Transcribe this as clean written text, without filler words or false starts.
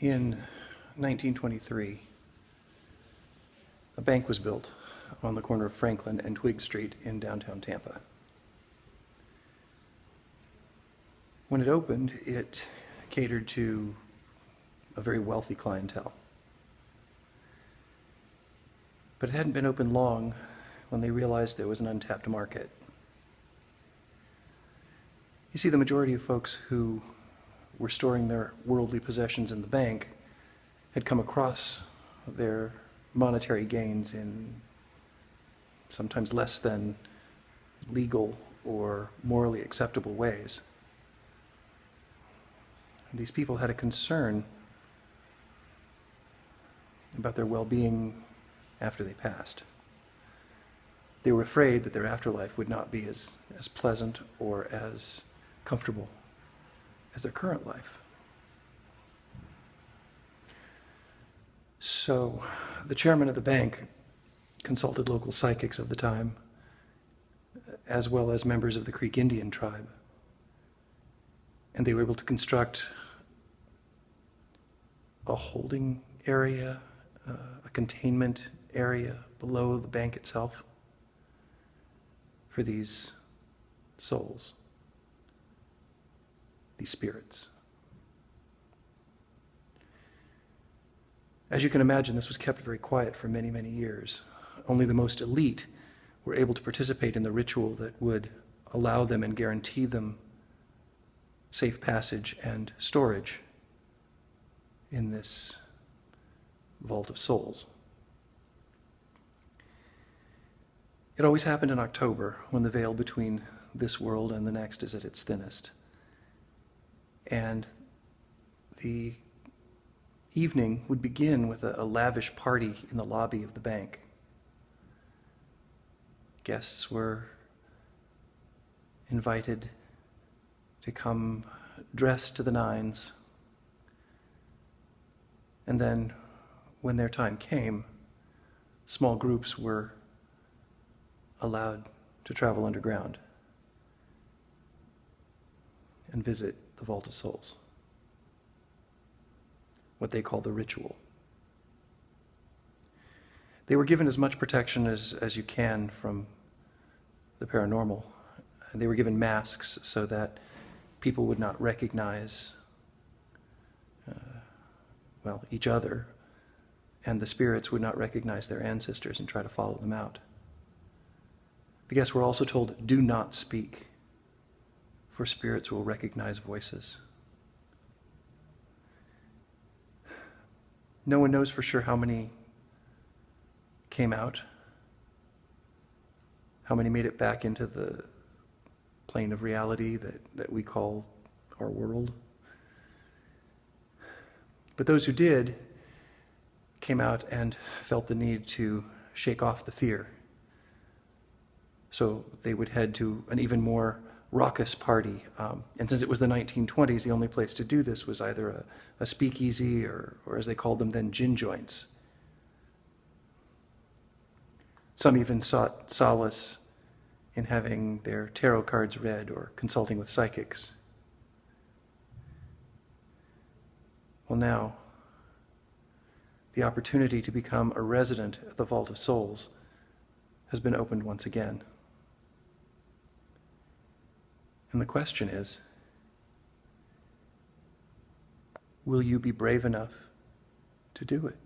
In 1923, a bank was built on the corner of Franklin and Twig Street in downtown Tampa. When it opened, it catered to a very wealthy clientele. But it hadn't been open long when they realized there was an untapped market. You see, the majority of folks who were storing their worldly possessions in the bank had come across their monetary gains in sometimes less than legal or morally acceptable ways. These people had a concern about their well-being after they passed. They were afraid that their afterlife would not be as pleasant or as comfortable as their current life. So the chairman of the bank consulted local psychics of the time, as well as members of the Creek Indian tribe, and they were able to construct a holding area, a containment area below the bank itself for these souls, these spirits. As you can imagine, this was kept very quiet for many, many years. Only the most elite were able to participate in the ritual that would allow them and guarantee them safe passage and storage in this vault of souls. It always happened in October, when the veil between this world and the next is at its thinnest. And the evening would begin with a lavish party in the lobby of the bank. Guests were invited to come dressed to the nines. And then, when their time came, small groups were allowed to travel underground and visit the Vault of Souls, what they call the ritual. They were given as much protection as you can from the paranormal. And they were given masks so that people would not recognize each other, and the spirits would not recognize their ancestors and try to follow them out. The guests were also told, do not speak, for spirits will recognize voices. No one knows for sure how many came out, how many made it back into the plane of reality that we call our world. But those who did came out and felt the need to shake off the fear. So they would head to an even more raucous party. And since it was the 1920s, the only place to do this was either a speakeasy or as they called them then, gin joints. Some even sought solace in having their tarot cards read or consulting with psychics. Well, now, the opportunity to become a resident at the Vault of Souls has been opened once again. And the question is, will you be brave enough to do it?